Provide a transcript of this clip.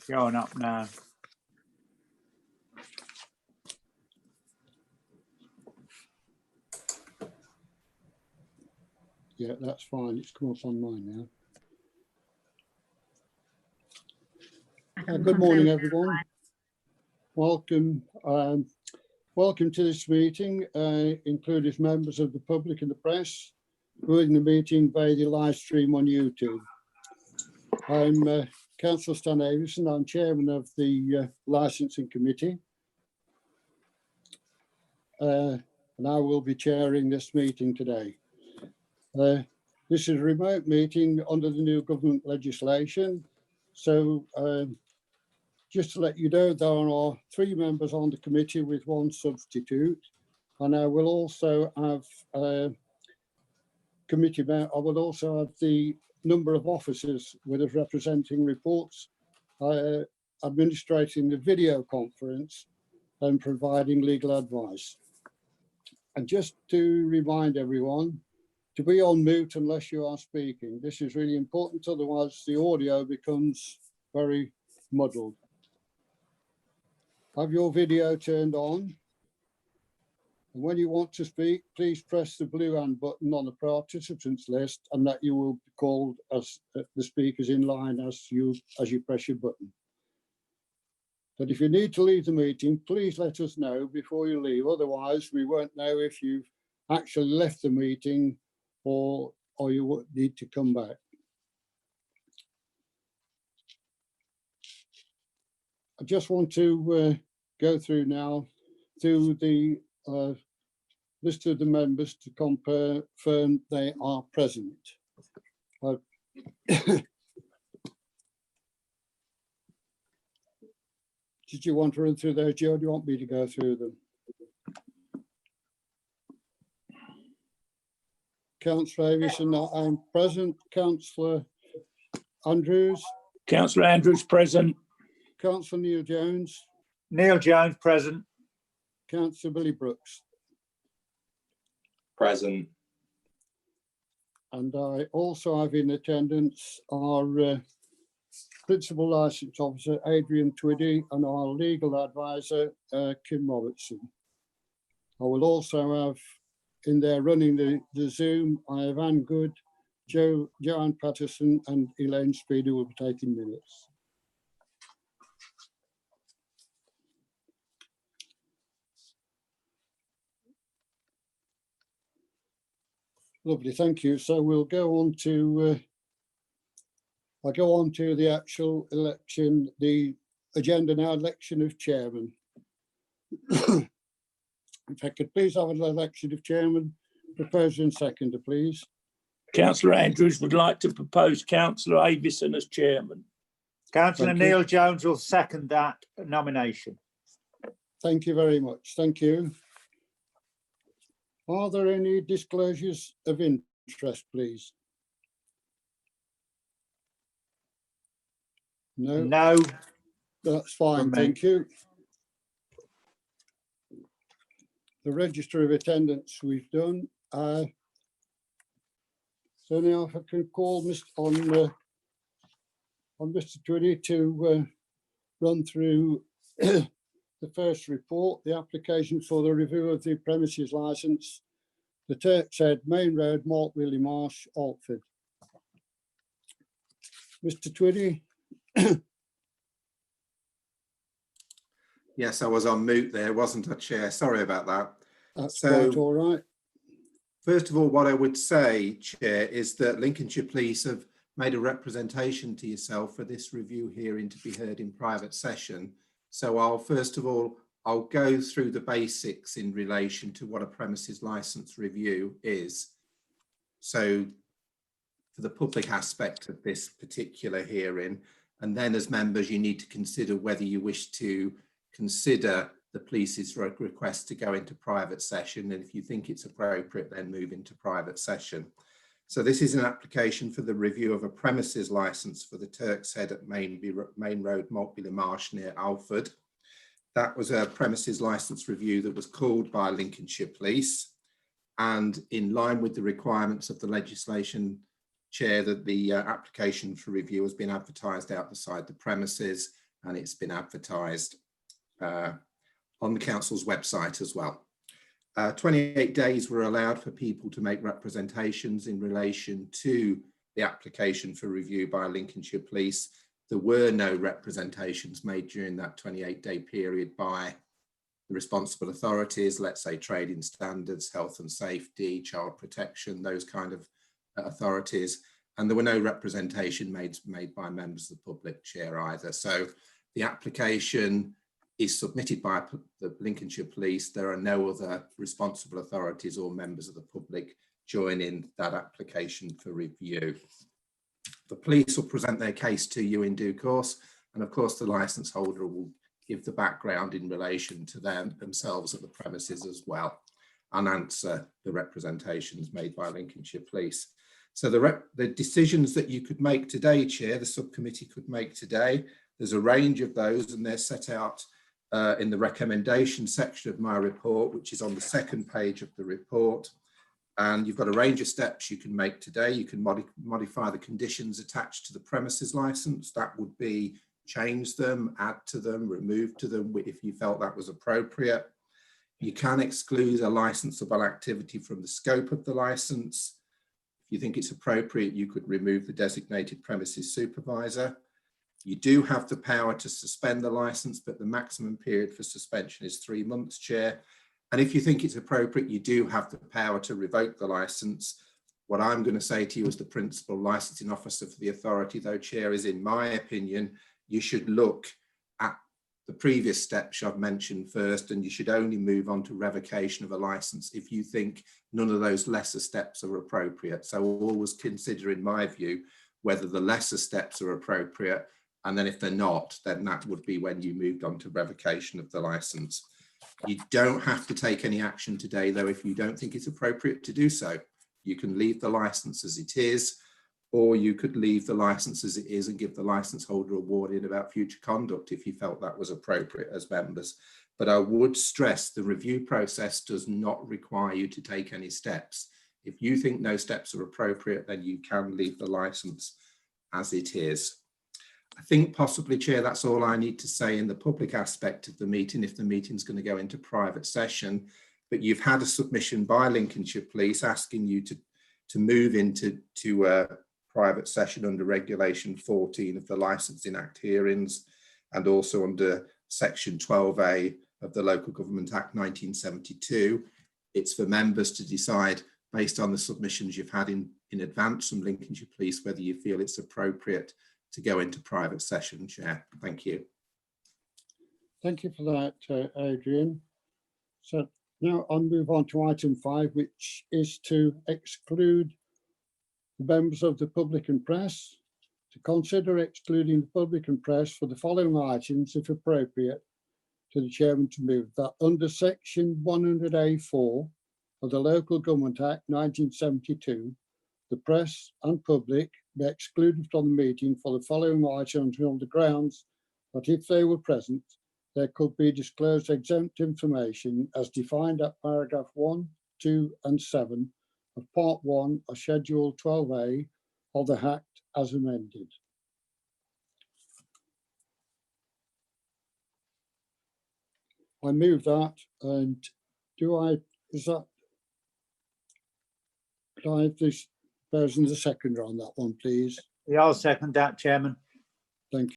Going up now. Yeah, that's fine. It's come up on mine now. Good morning, everyone. Welcome. Welcome to this meeting, including members of the public and the press, viewing the meeting via the live stream on YouTube. I'm Councillor Stan Avison. I'm chairman of the licensing committee, and I will be chairing this meeting today. This is a remote meeting under the new government legislation. So just to let you know, there are 3 members on the committee with 1 substitute, and I will also have I will also have the number of officers with us representing reports, administrating the video conference and providing legal advice. And just to remind everyone to be on mute unless you are speaking. This is really important, otherwise the audio becomes very muddled. Have your video turned on. And when you want to speak, please press the blue hand button on the participants list, and that you will be called as the speakers in line as you press your button. But if you need to leave the meeting, please let us know before you leave. Otherwise, we won't know if you've actually left the meeting or you need to come back. I just want to go through now to the list of the members to confirm they are present. Did you want to run through those, Joe? Do you want me to go through them? Councillor Avison, I'm present. Councillor Andrews. Councillor Andrews present. Councillor Neil Jones. Neil Jones present. Councillor Billy Brooks. Present. And I also have in attendance our Principal Licence Officer Adrian Twiddy and our Legal Advisor Kim Robertson. I will also have in there running the Zoom, I have Anne Good, Joanne Patterson and Elaine Speed, who will be taking minutes. Lovely, thank you. So we'll go on to, I'll go on to the actual election, the agenda now, election of chairman. If I could please have an election of chairman, proposer and seconder, please. Councillor Andrews would like to propose Councillor Avison as chairman. Councillor Neil Jones will second that nomination. Thank you very much. Thank you. Are there any disclosures of interest, please? No. No. That's fine. Thank you. The register of attendance we've done. So now if I can call on Mr. Twiddy to run through the first report, the application for the review of the premises licence, the Turks Head, Main Road, Maltby, Marsh, Altford. Mr. Twiddy. Yes, I was on mute there, wasn't I, Chair? Sorry about that. That's quite all right. First of all, what I would say, Chair, is that Lincolnshire Police have made a representation to yourself for this review hearing to be heard in private session. So I'll go through the basics in relation to what a premises licence review is. So for the public aspect of this particular hearing, and then as members, you need to consider whether you wish to consider the police's request to go into private session, and if you think it's appropriate, then move into private session. So this is an application for the review of a premises licence for the Turks Head at Main Road, Maltby Marsh near Alford. That was a premises licence review that was called by Lincolnshire Police, and in line with the requirements of the legislation, Chair, that the application for review has been advertised outside the premises, and it's been advertised on the council's website as well. 28 days were allowed for people to make representations in relation to the application for review by Lincolnshire Police. There were no representations made during that 28-day period by the responsible authorities, let's say trading standards, health and safety, child protection, those kind of authorities. And there were no representation made by members of the public, Chair, either. So the application is submitted by the Lincolnshire Police. There are no other responsible authorities or members of the public joining that application for review. The police will present their case to you in due course, and of course the licence holder will give the background in relation to themselves at the premises as well, and answer the representations made by Lincolnshire Police. So the decisions that you could make today, Chair, the subcommittee could make today, there's a range of those, and they're set out in the recommendation section of my report, which is on the second page of the report. And you've got a range of steps you can make today. You can modify the conditions attached to the premises licence. That would be change them, add to them, remove to them if you felt that was appropriate. You can exclude a licensable activity from the scope of the licence. If you think it's appropriate, you could remove the designated premises supervisor. You do have the power to suspend the licence, but the maximum period for suspension is 3 months, Chair. And if you think it's appropriate, you do have the power to revoke the licence. What I'm going to say to you as the principal licensing officer for the authority, though, Chair, is in my opinion, you should look at the previous steps I've mentioned first, and you should only move on to revocation of a licence if you think none of those lesser steps are appropriate. So always consider, in my view, whether the lesser steps are appropriate, and then if they're not, then that would be when you moved on to revocation of the licence. You don't have to take any action today, though, if you don't think it's appropriate to do so. You can leave the licence as it is, or you could leave the licence as it is and give the licence holder a warning about future conduct if you felt that was appropriate as members. But I would stress the review process does not require you to take any steps. If you think no steps are appropriate, then you can leave the licence as it is. I think possibly, Chair, that's all I need to say in the public aspect of the meeting, if the meeting's going to go into private session. But you've had a submission by Lincolnshire Police asking you to move into private session under Regulation 14 of the Licensing Act hearings, and also under Section 12A of the Local Government Act 1972. It's for members to decide, based on the submissions you've had in advance from Lincolnshire Police, whether you feel it's appropriate to go into private session, Chair. Thank you. Thank you for that, Adrian. So now I'll move on to item 5, which is to exclude the members of the public and press. To consider excluding the public and press for the following items, if appropriate, to the chairman to move that under section 100A4 of the Local Government Act 1972, the press and public be excluded from the meeting for the following items on the grounds that if they were present, there could be disclosed exempt information as defined at paragraph 1, 2 and 7 of part 1 of schedule 12A of the Act as amended. I move that, and could I have this person the seconder on that one, please? Yeah, I'll second that, Chairman. Thank